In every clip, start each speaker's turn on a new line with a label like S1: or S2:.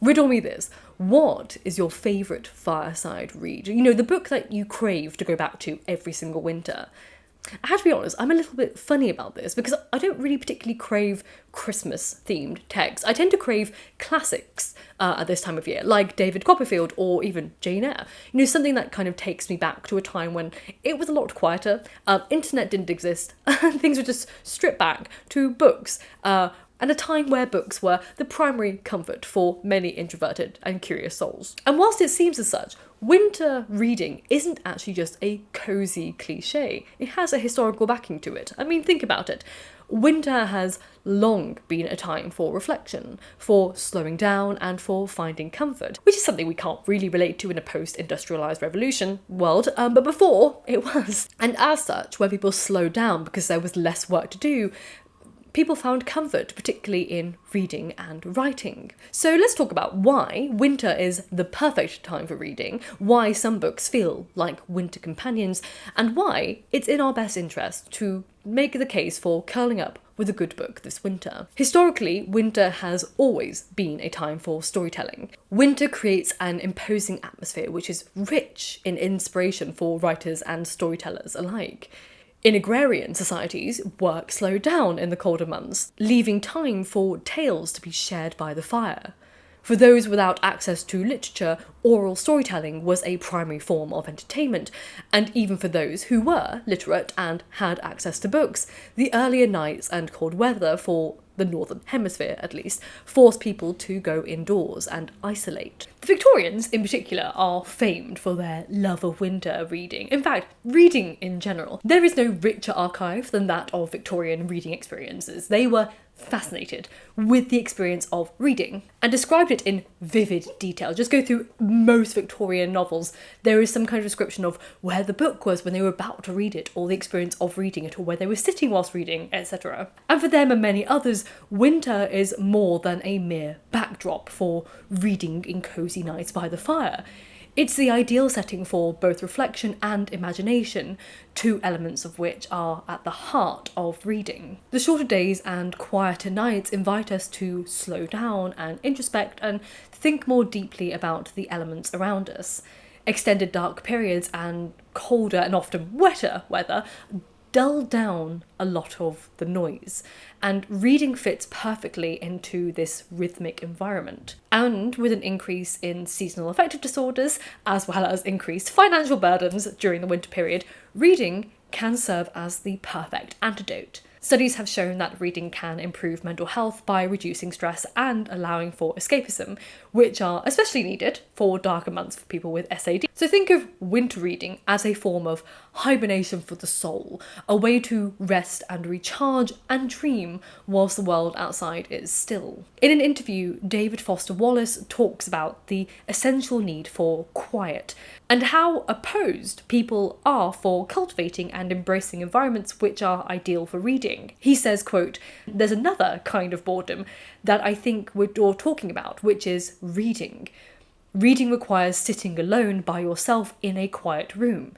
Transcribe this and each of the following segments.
S1: Riddle me this. What is your favourite fireside read? You know, the book that you crave to go back to every single winter. I have to be honest, I'm a little bit funny about this because I don't really particularly crave Christmas-themed texts. I tend to crave classics at this time of year, like David Copperfield or even Jane Eyre. You know, something that kind of takes me back to a time when it was a lot quieter, internet didn't exist, and things were just stripped back to books. And a time where books were the primary comfort for many introverted and curious souls. And whilst it seems as such, winter reading isn't actually just a cosy cliche. It has a historical backing to it. I mean, think about it. Winter has long been a time for reflection, for slowing down and for finding comfort, which is something we can't really relate to in a post-industrialised revolution world, but before it was. And as such, when people slowed down because there was less work to do, people found comfort, particularly in reading and writing. So let's talk about why winter is the perfect time for reading, why some books feel like winter companions, and why it's in our best interest to make the case for curling up with a good book this winter. Historically, winter has always been a time for storytelling. Winter creates an imposing atmosphere which is rich in inspiration for writers and storytellers alike. In agrarian societies, work slowed down in the colder months, leaving time for tales to be shared by the fire. For those without access to literature, oral storytelling was a primary form of entertainment, and even for those who were literate and had access to books, the earlier nights and cold weather, for the northern hemisphere at least, forced people to go indoors and isolate. The Victorians in particular are famed for their love of winter reading. In fact, reading in general. There is no richer archive than that of Victorian reading experiences. They were fascinated with the experience of reading and described it in vivid detail. Just go through most Victorian novels. There is some kind of description of where the book was when they were about to read it, or the experience of reading it, or where they were sitting whilst reading, etc. And for them and many others, winter is more than a mere backdrop for reading in cosy nights by the fire. It's the ideal setting for both reflection and imagination, two elements of which are at the heart of reading. The shorter days and quieter nights invite us to slow down and introspect and think more deeply about the elements around us. Extended dark periods and colder and often wetter weather dull down a lot of the noise, and reading fits perfectly into this rhythmic environment. And with an increase in seasonal affective disorders, as well as increased financial burdens during the winter period, reading can serve as the perfect antidote. Studies have shown that reading can improve mental health by reducing stress and allowing for escapism, which are especially needed for darker months for people with SAD. So think of winter reading as a form of hibernation for the soul, a way to rest and recharge and dream whilst the world outside is still. In an interview, David Foster Wallace talks about the essential need for quiet and how opposed people are for cultivating and embracing environments which are ideal for reading. He says, quote, "There's another kind of boredom that I think we're all talking about, which is reading. Reading requires sitting alone by yourself in a quiet room.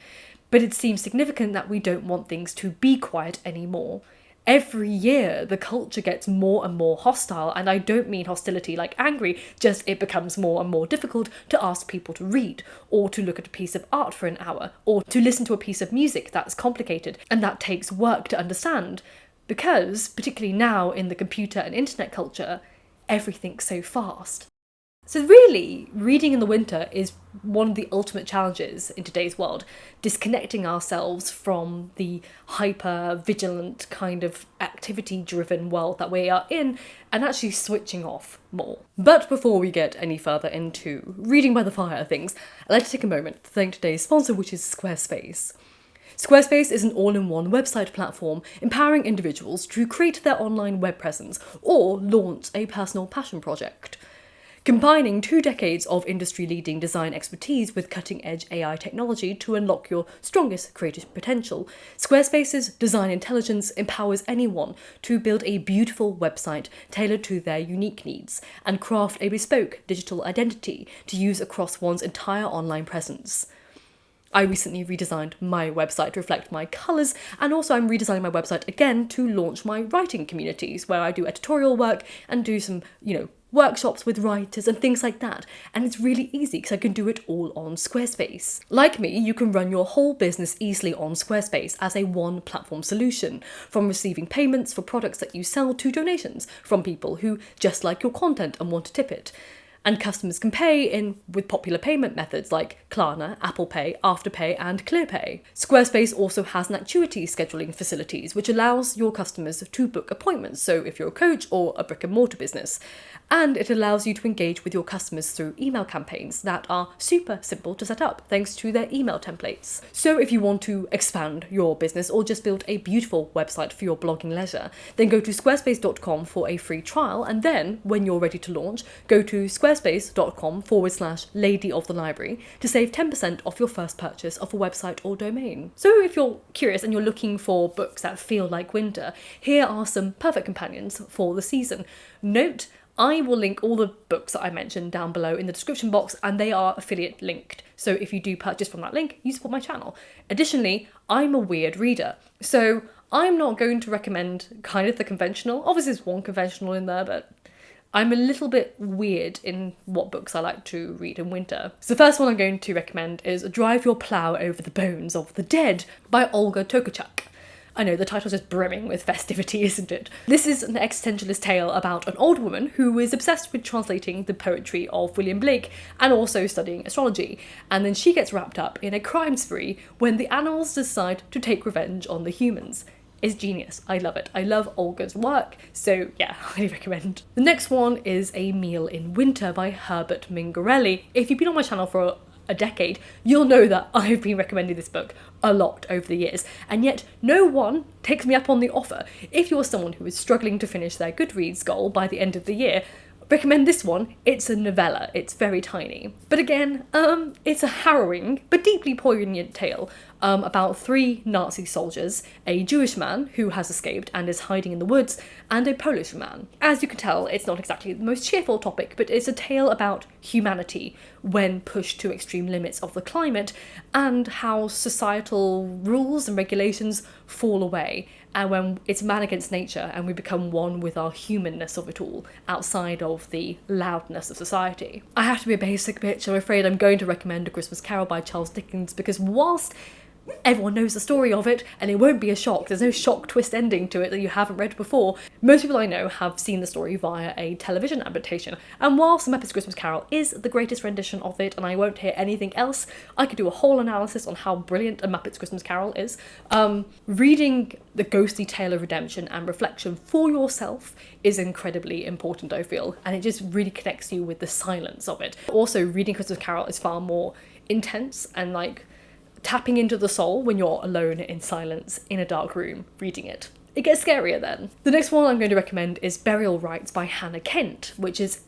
S1: But it seems significant that we don't want things to be quiet anymore. Every year, the culture gets more and more hostile, and I don't mean hostility like angry, just it becomes more and more difficult to ask people to read, or to look at a piece of art for an hour, or to listen to a piece of music that's complicated and that takes work to understand. Because, particularly now in the computer and internet culture, everything's so fast." So really, reading in the winter is one of the ultimate challenges in today's world, disconnecting ourselves from the hyper-vigilant kind of activity-driven world that we are in and actually switching off more. But before we get any further into reading by the fire things, I'd like to take a moment to thank today's sponsor, which is Squarespace. Squarespace is an all-in-one website platform empowering individuals to create their online web presence or launch a personal passion project. Combining 2 decades of industry-leading design expertise with cutting-edge AI technology to unlock your strongest creative potential, Squarespace's design intelligence empowers anyone to build a beautiful website tailored to their unique needs and craft a bespoke digital identity to use across one's entire online presence. I recently redesigned my website to reflect my colours, and also I'm redesigning my website again to launch my writing communities where I do editorial work and do some, workshops with writers and things like that. And it's really easy because I can do it all on Squarespace. Like me, you can run your whole business easily on Squarespace as a one platform solution, from receiving payments for products that you sell to donations from people who just like your content and want to tip it. And customers can pay with popular payment methods like Klarna, Apple Pay, Afterpay and ClearPay. Squarespace also has an activity scheduling facilities which allows your customers to book appointments, so if you're a coach or a brick and mortar business. And it allows you to engage with your customers through email campaigns that are super simple to set up thanks to their email templates. So if you want to expand your business or just build a beautiful website for your blogging leisure, then go to squarespace.com for a free trial, and then when you're ready to launch, go to squarespace.com/lady of the library to save 10% off your first purchase of a website or domain. So if you're curious and you're looking for books that feel like winter, here are some perfect companions for the season. Note, I will link all the books that I mentioned down below in the description box, and they are affiliate linked. So if you do purchase from that link, you support my channel. Additionally, I'm a weird reader, so I'm not going to recommend kind of the conventional. Obviously there's one conventional in there, but I'm a little bit weird in what books I like to read in winter. So the first one I'm going to recommend is Drive Your Plow Over the Bones of the Dead by Olga Tokarczuk. I know, the title's just brimming with festivity, isn't it? This is an existentialist tale about an old woman who is obsessed with translating the poetry of William Blake and also studying astrology, and then she gets wrapped up in a crime spree when the animals decide to take revenge on the humans. It's genius. I love it. I love Olga's work, so yeah, highly recommend. The next one is A Meal in Winter by Herbert Mingarelli. If you've been on my channel for a decade, you'll know that I've been recommending this book a lot over the years, and yet no one takes me up on the offer. If you're someone who is struggling to finish their Goodreads goal by the end of the year, recommend this one. It's a novella, it's very tiny. But again, it's a harrowing but deeply poignant tale about 3 Nazi soldiers, a Jewish man who has escaped and is hiding in the woods, and a Polish man. As you can tell, it's not exactly the most cheerful topic, but it's a tale about humanity when pushed to extreme limits of the climate and how societal rules and regulations fall away, and when it's man against nature and we become one with our humanness of it all outside of the loudness of society. I have to be a basic bitch. I'm afraid I'm going to recommend A Christmas Carol by Charles Dickens, because whilst everyone knows the story of it and it won't be a shock, there's no shock twist ending to it that you haven't read before, most people I know have seen the story via a television adaptation, and whilst The Muppets Christmas Carol is the greatest rendition of it and I won't hear anything else, I could do a whole analysis on how brilliant A Muppets Christmas Carol is. Reading the ghostly tale of redemption and reflection for yourself is incredibly important, I feel, and it just really connects you with the silence of it. Also, reading Christmas Carol is far more intense and like tapping into the soul when you're alone in silence in a dark room reading it. It gets scarier then. The next one I'm going to recommend is Burial Rites by Hannah Kent, which is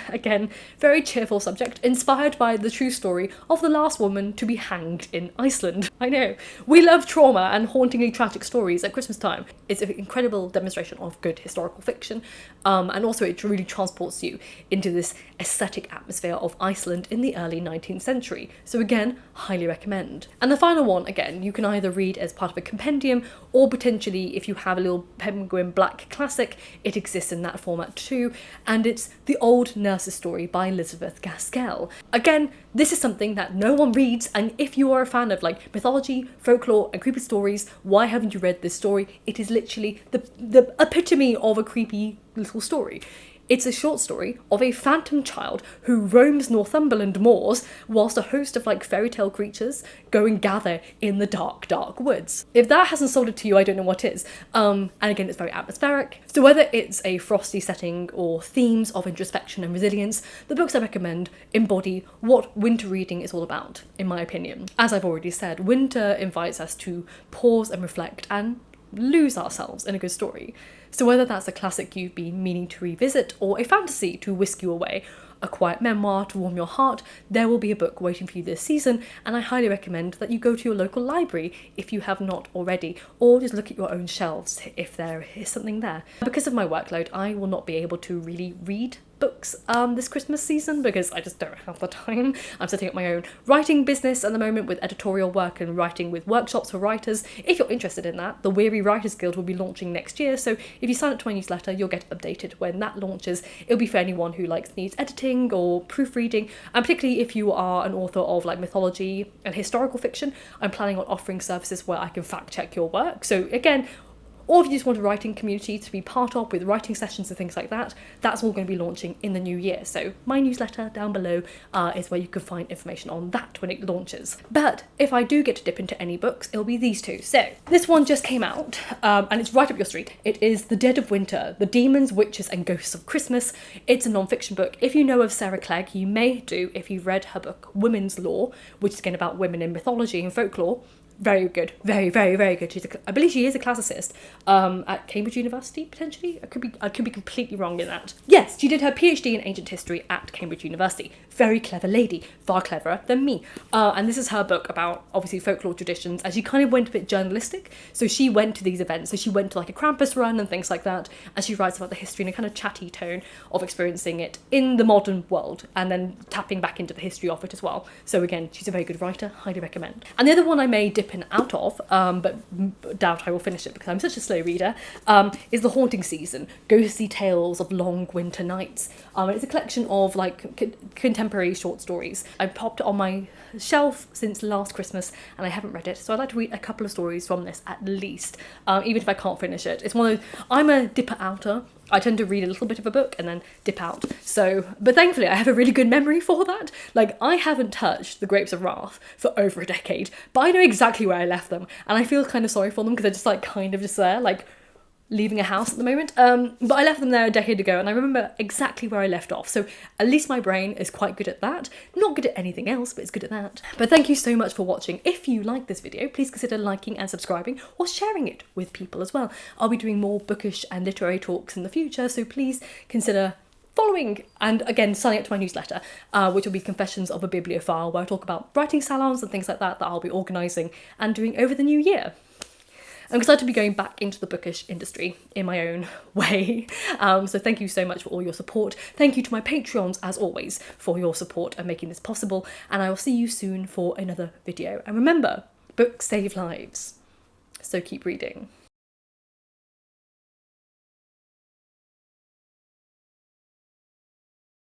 S1: again, very cheerful subject, inspired by the true story of the last woman to be hanged in Iceland. I know, we love trauma and hauntingly tragic stories at Christmas time. It's an incredible demonstration of good historical fiction, and also it really transports you into this aesthetic atmosphere of Iceland in the early 19th century. So again, highly recommend. And the final one, again, you can either read as part of a compendium, or potentially if you have a little Penguin Black classic, it exists in that format too, and it's The Old Nurse's Story by Elizabeth Gaskell. Again, this is something that no one reads, and if you are a fan of like mythology, folklore and creepy stories, why haven't you read this story? It is literally the epitome of a creepy little story. It's a short story of a phantom child who roams Northumberland moors whilst a host of like fairy tale creatures go and gather in the dark, dark woods. If that hasn't sold it to you, I don't know what is. And again, it's very atmospheric. So whether it's a frosty setting or themes of introspection and resilience, the books I recommend embody what winter reading is all about, in my opinion. As I've already said, winter invites us to pause and reflect and lose ourselves in a good story. So whether that's a classic you've been meaning to revisit or a fantasy to whisk you away, a quiet memoir to warm your heart, there will be a book waiting for you this season, and I highly recommend that you go to your local library if you have not already, or just look at your own shelves if there is something there. Because of my workload, I will not be able to really read books this Christmas season because I just don't have the time. I'm setting up my own writing business at the moment with editorial work and writing with workshops for writers. If you're interested in that, the Weary Writers Guild will be launching next year, so if you sign up to my newsletter, you'll get updated when that launches. It'll be for anyone who needs editing or proofreading, and particularly if you are an author of like mythology and historical fiction, I'm planning on offering services where I can fact check your work. So again, or if you just want a writing community to be part of with writing sessions and things like that, that's all going to be launching in the new year. So my newsletter down below is where you can find information on that when it launches. But if I do get to dip into any books, it'll be these two. So this one just came out and it's right up your street. It is The Dead of Winter, The Demons, Witches and Ghosts of Christmas. It's a non-fiction book. If you know of Sarah Clegg, you may do if you've read her book Women's Law, which is again about women in mythology and folklore. Very good, very, very, very good. I believe she is a classicist at Cambridge University, potentially. I could be completely wrong in that. Yes, she did her PhD in ancient history at Cambridge University. Very clever lady, far cleverer than me. And this is her book about, obviously, folklore traditions, and she kind of went a bit journalistic. So she went to these events, so she went to like a Krampus run and things like that, and she writes about the history in a kind of chatty tone of experiencing it in the modern world, and then tapping back into the history of it as well. So again, she's a very good writer, highly recommend. And the other one I may dip in out of, but doubt I will finish it because I'm such a slow reader, is The Haunting Season, Ghostly Tales of Long Winter Nights. It's a collection of like contemporary short stories. I popped it on my shelf since last Christmas and I haven't read it, so I'd like to read a couple of stories from this at least, even if I can't finish it. It's one of those, I'm a dipper outer. I tend to read a little bit of a book and then dip out. So, but thankfully I have a really good memory for that. Like, I haven't touched The Grapes of Wrath for over a decade, but I know exactly where I left them. And I feel kind of sorry for them because they're just like kind of just there, like leaving a house at the moment. But I left them there a decade ago and I remember exactly where I left off. So at least my brain is quite good at that. Not good at anything else, but it's good at that. But thank you so much for watching. If you like this video, please consider liking and subscribing or sharing it with people as well. I'll be doing more bookish and literary talks in the future, so please consider following and again signing up to my newsletter, which will be Confessions of a Bibliophile, where I talk about writing salons and things like that I'll be organising and doing over the new year. I'm excited to be going back into the bookish industry in my own way. So thank you so much for all your support. Thank you to my Patreons, as always, for your support and making this possible. And I will see you soon for another video. And remember, books save lives. So keep reading.